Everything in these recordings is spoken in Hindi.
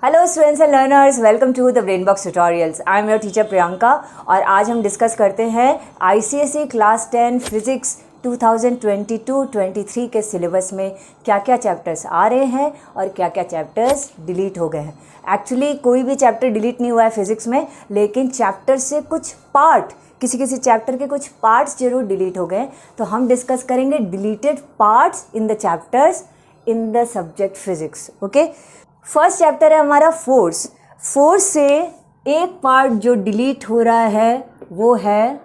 Hello students and learners, welcome to the Brain Box tutorials. I am your teacher Priyanka और आज हम डिस्कस करते हैं आईसीएसई क्लास 10 फिजिक्स 2022-23 के सिलेबस में क्या क्या चैप्टर्स आ रहे हैं और क्या क्या चैप्टर्स डिलीट हो गए हैं। एक्चुअली कोई भी चैप्टर डिलीट नहीं हुआ है फिजिक्स में, लेकिन चैप्टर से कुछ पार्ट, किसी चैप्टर के कुछ पार्ट्स जरूर डिलीट हो गए। तो हम डिस्कस करेंगे deleted parts in the chapters in the subject physics. Okay, first chapter है हमारा फोर्स। फोर्स से एक पार्ट जो डिलीट हो रहा है वो है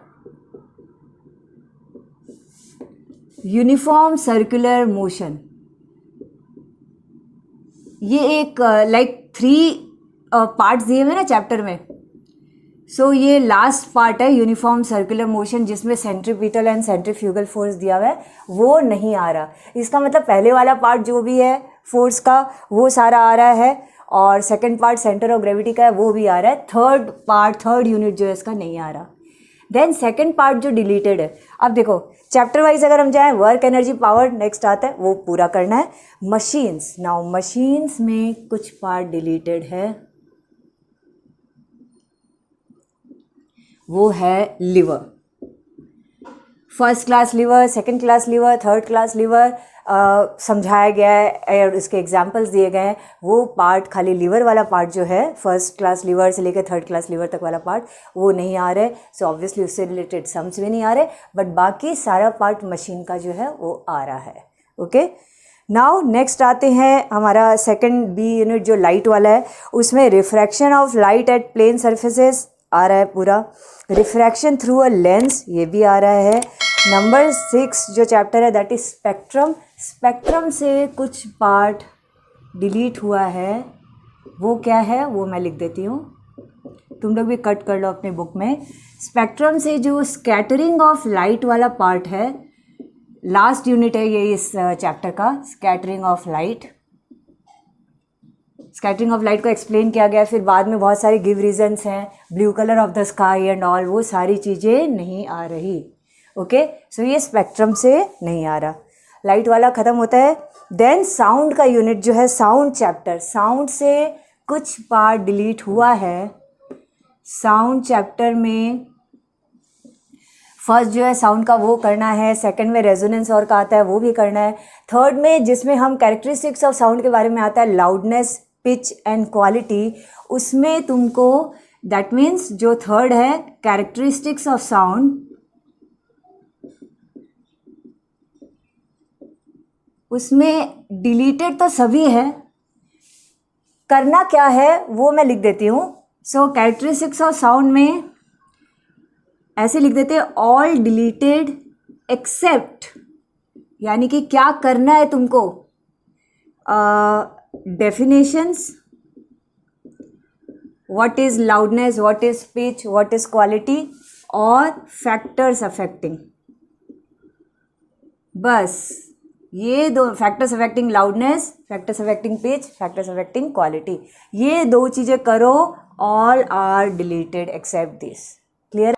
यूनिफॉर्म सर्कुलर मोशन। ये एक लाइक 3 पार्ट्स दिए हुए ना चैप्टर में। सो ये लास्ट पार्ट है यूनिफॉर्म सर्कुलर मोशन, जिसमें सेंट्रीपिटल एंड सेंट्रीफ्यूगल फोर्स दिया हुआ है, वो नहीं आ रहा। इसका मतलब पहले वाला पार्ट जो भी है फोर्स का वो सारा आ रहा है, और second part centre of gravity का है वो भी आ रहा है। थर्ड यूनिट जो है इसका नहीं आ रहा। देन सेकंड पार्ट जो डिलीटेड है, अब देखो चैप्टर वाइज अगर हम जाएं, वर्क एनर्जी पावर नेक्स्ट आता है, वो पूरा करना है। मशीन्स, नाउ मशीन्स में कुछ पार्ट डिलीटेड है, वो है liver. First class liver, second class liver, third class liver समझाया गया है और उसके एग्जाम्पल्स दिए गए हैं। वो पार्ट, खाली लिवर वाला पार्ट जो है, फर्स्ट क्लास लिवर से लेकर थर्ड क्लास लिवर तक वाला पार्ट, वो नहीं आ रहा है। सो ऑब्वियसली उससे रिलेटेड सम्स भी नहीं आ रहे, बट बाकी सारा पार्ट मशीन का जो है वो आ रहा है। ओके, नाउ नेक्स्ट आते हैं हमारा सेकंड बी यूनिट जो लाइट वाला है। उसमें refraction of light at plane surfaces आ रहा है पूरा। रिफ्रैक्शन थ्रू अ लेंस, ये भी आ रहा है। नंबर 6 जो चैप्टर है दैट इज स्पेक्ट्रम। स्पेक्ट्रम से कुछ पार्ट डिलीट हुआ है, वो क्या है वो मैं लिख देती हूँ, तुम लोग भी कट कर लो अपने बुक में। स्पेक्ट्रम से जो स्कैटरिंग ऑफ लाइट वाला पार्ट है, लास्ट यूनिट है ये इस चैप्टर का, scattering of light. Scattering of light को एक्सप्लेन किया गया, फिर बाद में बहुत सारे गिव रीजंस हैं, blue colour of the sky and all, वो सारी चीज़ें नहीं आ रही। ओके, सो ये स्पेक्ट्रम से नहीं आ रहा, लाइट वाला ख़त्म होता है। देन साउंड का यूनिट जो है, साउंड चैप्टर, साउंड से कुछ पार्ट डिलीट हुआ है। साउंड चैप्टर में फर्स्ट जो है साउंड का वो करना है, सेकंड में रेजोनेंस और का आता है वो भी करना है, थर्ड में जिसमें हम कैरेक्टरिस्टिक्स ऑफ साउंड के बारे में आता है, लाउडनेस, पिच एंड क्वालिटी, उसमें तुमको दैट मीन्स जो थर्ड है कैरेक्टरिस्टिक्स ऑफ साउंड, उसमें डिलीटेड तो सभी है, करना क्या है वो मैं लिख देती हूँ। सो कैरेक्टरिस्टिक्स ऑफ साउंड में ऐसे लिख देते हैं, ऑल डिलीटेड एक्सेप्ट, यानी कि क्या करना है तुमको, definitions, what is loudness, what is pitch, what is quality, और फैक्टर्स अफेक्टिंग। बस ये दो factors affecting loudness, factors affecting pitch, factors affecting quality, ये 2 चीज़ें करो, all are deleted except this. Clear?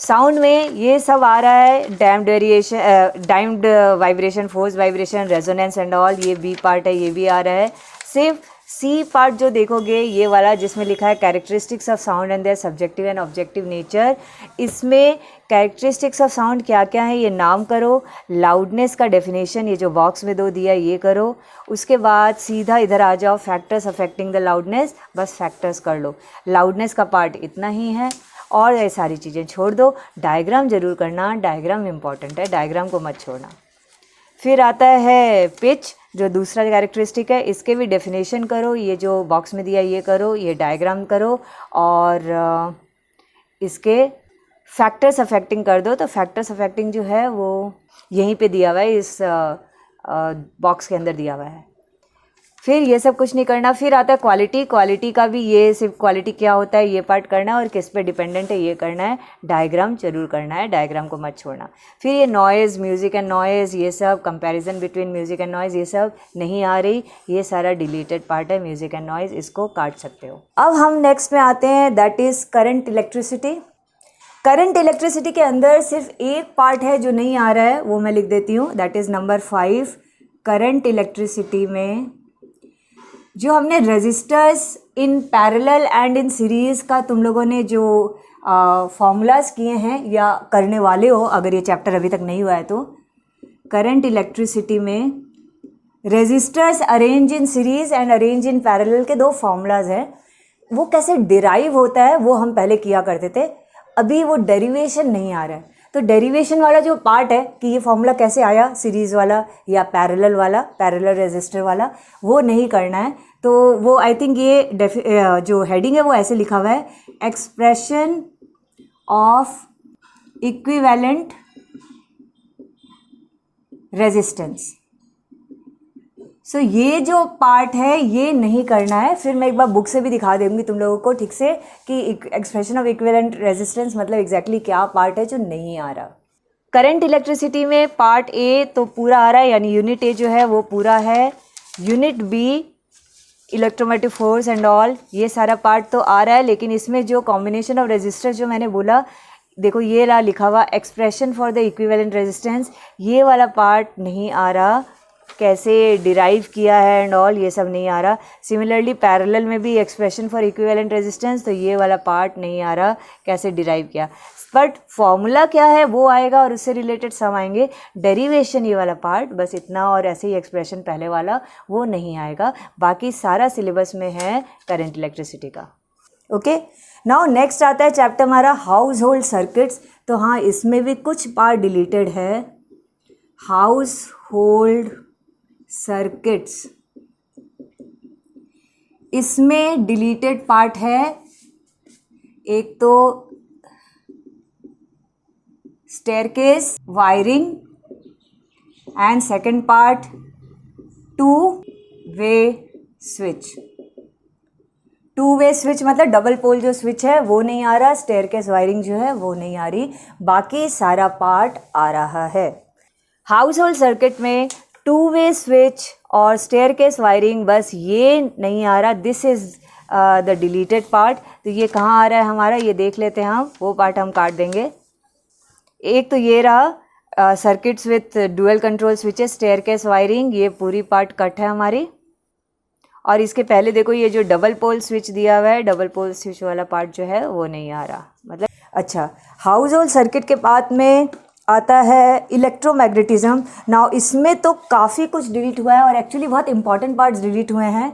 Sound में ये सब आ रहा है, damped variation, damped vibration, force vibration, resonance and all, ये बी पार्ट है, ये भी आ रहा है। सिर्फ सी पार्ट जो देखोगे ये वाला जिसमें लिखा है characteristics of sound and their subjective and objective nature, इसमें कैरेक्टरिस्टिक्स ऑफ साउंड क्या क्या है ये नाम करो, लाउडनेस का डेफिनेशन ये जो बॉक्स में 2 दिया ये करो, उसके बाद सीधा इधर आ जाओ, फैक्टर्स अफेक्टिंग द लाउडनेस, बस फैक्टर्स कर लो। लाउडनेस का पार्ट इतना ही है और ये सारी चीज़ें छोड़ दो। डायग्राम जरूर करना, डायग्राम इम्पॉर्टेंट है, डायग्राम को मत छोड़ना। फिर आता है पिच जो दूसरा कैरेक्टरिस्टिक है, इसके भी डेफिनेशन करो, ये जो बॉक्स में दिया ये करो, ये डायग्राम करो, और इसके फैक्टर्स अफेक्टिंग कर दो। तो फैक्टर्स अफेक्टिंग जो है वो यहीं पे दिया हुआ है, इस बॉक्स के अंदर दिया हुआ है। फिर ये सब कुछ नहीं करना। फिर आता है क्वालिटी। क्वालिटी का भी ये सिर्फ क्वालिटी क्या होता है ये पार्ट करना है और किस पे डिपेंडेंट है ये करना है। डायग्राम जरूर करना है, डायग्राम को मत छोड़ना। फिर ये नॉइज़, म्यूज़िक एंड नॉइज़, ये सब comparison between music and noise, ये सब नहीं आ रही, ये सारा डिलीटेड पार्ट है, म्यूज़िक एंड नॉइज़, इसको काट सकते हो। अब हम नेक्स्ट में आते हैं, that is current electricity. Current electricity के अंदर सिर्फ एक पार्ट है जो नहीं आ रहा है, वो मैं लिख देती हूँ, that is number 5। Current electricity में जो हमने resistors in parallel and in series का तुम लोगों ने जो फॉर्मूलाज किए हैं या करने वाले हो, अगर ये चैप्टर अभी तक नहीं हुआ है तो, करंट इलेक्ट्रिसिटी में resistors arrange in series and arrange in parallel के दो फॉर्मूलाज हैं, वो कैसे डिराइव होता है वो हम पहले किया करते थे, अभी वो डेरिवेशन नहीं आ रहा है। तो डेरिवेशन वाला जो पार्ट है कि ये फॉर्मूला कैसे आया, सीरीज़ वाला या पैरेलल वाला, पैरेलल रेजिस्टर वाला, वो नहीं करना है। तो वो आई थिंक ये जो हेडिंग है वो ऐसे लिखा हुआ है, एक्सप्रेशन ऑफ इक्विवेलेंट रेजिस्टेंस। सो ये जो पार्ट है ये नहीं करना है। फिर मैं एक बार बुक से भी दिखा दूंगी तुम लोगों को ठीक से कि एक्सप्रेशन ऑफ इक्विवेलेंट रेजिस्टेंस मतलब एग्जैक्टली क्या पार्ट है जो नहीं आ रहा। करंट इलेक्ट्रिसिटी में पार्ट ए तो पूरा आ रहा है, यानी यूनिट ए जो है वो पूरा है। Unit B electromotive force and all, ये सारा पार्ट तो आ रहा है, लेकिन इसमें जो कॉम्बिनेशन ऑफ रेजिस्टर जो मैंने बोला, देखो ये रहा लिखा हुआ expression for the equivalent resistance, ये वाला पार्ट नहीं आ रहा, कैसे डिराइव किया है एंड ऑल ये सब नहीं आ रहा। सिमिलरली पैरेलल में भी एक्सप्रेशन फॉर इक्विवेलेंट रेजिस्टेंस, तो ये वाला पार्ट नहीं आ रहा, कैसे डिराइव किया। बट फॉर्मूला क्या है वो आएगा और उससे रिलेटेड सब आएंगे। डेरिवेशन ये वाला पार्ट बस इतना, और ऐसे ही एक्सप्रेशन पहले वाला वो नहीं आएगा। बाकी सारा सिलेबस में है करंट इलेक्ट्रिसिटी का। ओके, नाउ नेक्स्ट आता है चैप्टर हमारा हाउस होल्ड सर्किट्स। तो हाँ, इसमें भी कुछ पार्ट डिलीटेड है। हाउस होल्ड सर्किट्स, इसमें डिलीटेड पार्ट है एक तो staircase wiring and second part two way switch. Two way switch मतलब डबल पोल जो स्विच है वो नहीं आ रहा, स्टेयरकेस वायरिंग जो है वो नहीं आ रही, बाकी सारा पार्ट आ रहा है। हाउस होल्ड सर्किट में टू वे स्विच और स्टेयरकेस वायरिंग बस ये नहीं आ रहा, this is the deleted part. तो ये कहाँ आ रहा है हमारा, ये देख लेते हैं हम, वो पार्ट हम काट देंगे। एक तो ये रहा circuits with dual control switches, staircase wiring, ये पूरी पार्ट कट है हमारी। और इसके पहले देखो ये जो डबल पोल स्विच दिया हुआ है, डबल पोल स्विच वाला पार्ट जो है वो नहीं आ रहा, मतलब अच्छा। हाउस होल्ड सर्किट के बाद में आता है इलेक्ट्रोमैग्नेटिज्म। नाउ इसमें तो काफ़ी कुछ डिलीट हुआ है और एक्चुअली बहुत इंपॉर्टेंट पार्ट्स डिलीट हुए हैं।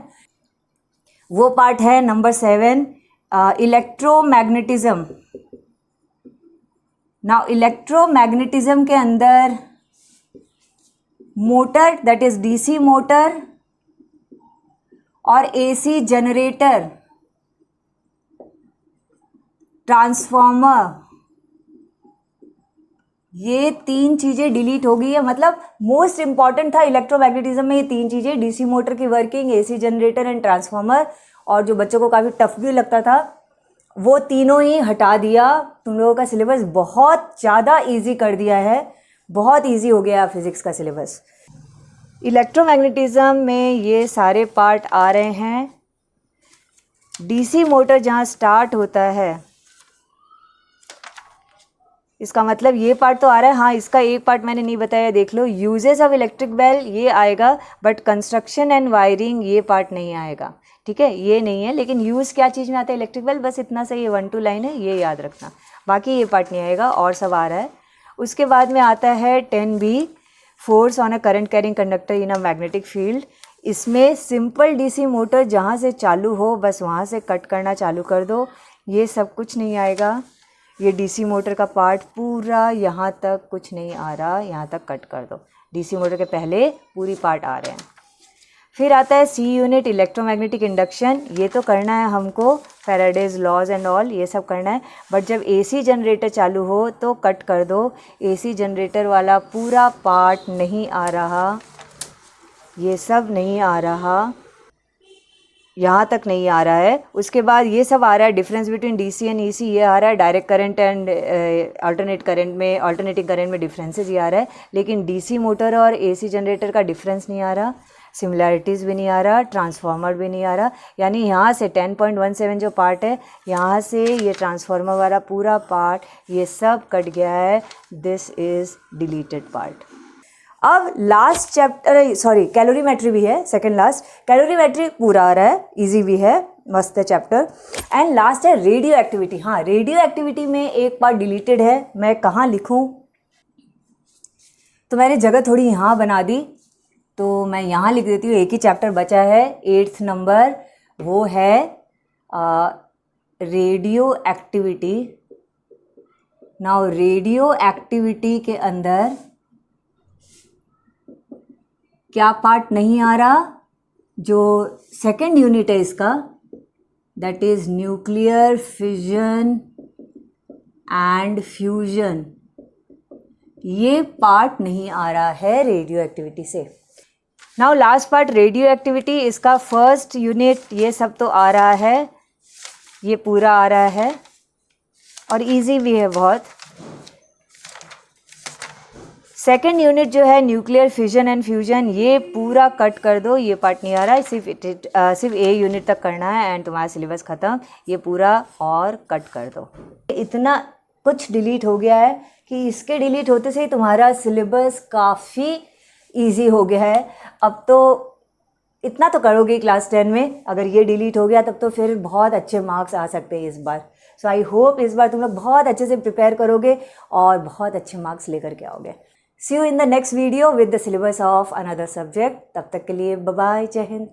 वो पार्ट है नंबर 7, इलेक्ट्रोमैग्नेटिज्म। नाउ इलेक्ट्रोमैग्नेटिज्म के अंदर motor, that is DC motor और एसी जनरेटर, ट्रांसफॉर्मर, ये तीन चीज़ें डिलीट हो गई है। मतलब मोस्ट इंपॉर्टेंट था इलेक्ट्रोमैग्नेटिज्म में ये तीन चीज़ें, डीसी मोटर की working, AC generator and transformer. और जो बच्चों को काफ़ी टफ भी लगता था वो तीनों ही हटा दिया। तुम लोगों का सिलेबस बहुत ज़्यादा इजी कर दिया है, बहुत इजी हो गया फिज़िक्स का सिलेबस। इलेक्ट्रोमैग्नेटिज्म में ये सारे पार्ट आ रहे हैं। डीसी मोटर जहाँ स्टार्ट होता है, इसका मतलब ये पार्ट तो आ रहा है। हाँ, इसका एक पार्ट मैंने नहीं बताया, देख लो, यूजेस ऑफ इलेक्ट्रिक बेल ये आएगा, बट कंस्ट्रक्शन एंड वायरिंग ये पार्ट नहीं आएगा, ठीक है, ये नहीं है। लेकिन यूज़ क्या चीज़ में आता है इलेक्ट्रिक बेल, बस इतना सा ये 1-2 लाइन है, ये याद रखना, बाकी ये पार्ट नहीं आएगा और सब आ रहा है। उसके बाद में आता है 10B, force on a current carrying conductor in a magnetic field. इसमें सिंपल डीसी मोटर जहाँ से चालू हो बस वहाँ से कट करना चालू कर दो, ये सब कुछ नहीं आएगा। ये डीसी मोटर का पार्ट पूरा यहाँ तक कुछ नहीं आ रहा, यहाँ तक कट कर दो। डीसी मोटर के पहले पूरी पार्ट आ रहे हैं। फिर आता है सी यूनिट, इलेक्ट्रोमैग्नेटिक इंडक्शन, ये तो करना है हमको, फैराडेज लॉज एंड ऑल ये सब करना है। बट जब एसी जनरेटर चालू हो तो कट कर दो, एसी जनरेटर वाला पूरा पार्ट नहीं आ रहा, ये सब नहीं आ रहा, यहाँ तक नहीं आ रहा है। उसके बाद ये सब आ रहा है, difference between DC and EC ये आ रहा है, direct current and alternating current में डिफरेंसेस ये आ रहा है। लेकिन डीसी मोटर और एसी जनरेटर का डिफरेंस नहीं आ रहा, सिमिलैरिटीज़ भी नहीं आ रहा, ट्रांसफार्मर भी नहीं आ रहा। यानी यहाँ से 10.17 जो पार्ट है, यहाँ से ये ट्रांसफार्मर वाला पूरा पार्ट ये सब कट गया है, दिस इज़ डिलीटेड पार्ट। अब लास्ट चैप्टर, सॉरी कैलोरीमेट्री भी है, सेकंड लास्ट। कैलोरीमेट्री पूरा आ रहा है, इजी भी है, मस्त है चैप्टर। एंड लास्ट है रेडियो एक्टिविटी। हाँ, रेडियो एक्टिविटी में एक पार्ट डिलीटेड है, मैं कहाँ लिखूँ, तो मैंने जगह थोड़ी यहाँ बना दी, तो मैं यहाँ लिख देती हूँ। एक ही चैप्टर बचा है 8th नंबर, वो है radio activity. Now radio activity के अंदर क्या पार्ट नहीं आ रहा, जो सेकेंड यूनिट है इसका, that is nuclear fission and fusion, ये पार्ट नहीं आ रहा है रेडियो एक्टिविटी से। Now last part radio activity, इसका फर्स्ट यूनिट ये सब तो आ रहा है, ये पूरा आ रहा है और इजी भी है बहुत। सेकेंड यूनिट जो है न्यूक्लियर फिजन एंड फ्यूजन, ये पूरा कट कर दो, ये पार्ट नहीं आ रहा है, सिर्फ ए यूनिट तक करना है एंड तुम्हारा सिलेबस ख़त्म। ये पूरा और कट कर दो। इतना कुछ डिलीट हो गया है कि इसके डिलीट होते से ही तुम्हारा सिलेबस काफ़ी इजी हो गया है। अब तो इतना तो करोगे क्लास 10 में, अगर ये डिलीट हो गया तब तो फिर बहुत अच्छे मार्क्स आ सकते हैं इस बार। सो आई होप इस बार तुम लोग बहुत अच्छे से प्रिपेयर करोगे और बहुत अच्छे मार्क्स लेकर के आओगे। See you in the next video with the syllabus of another subject. तब तक के लिए बाय बाय, जय हिंद।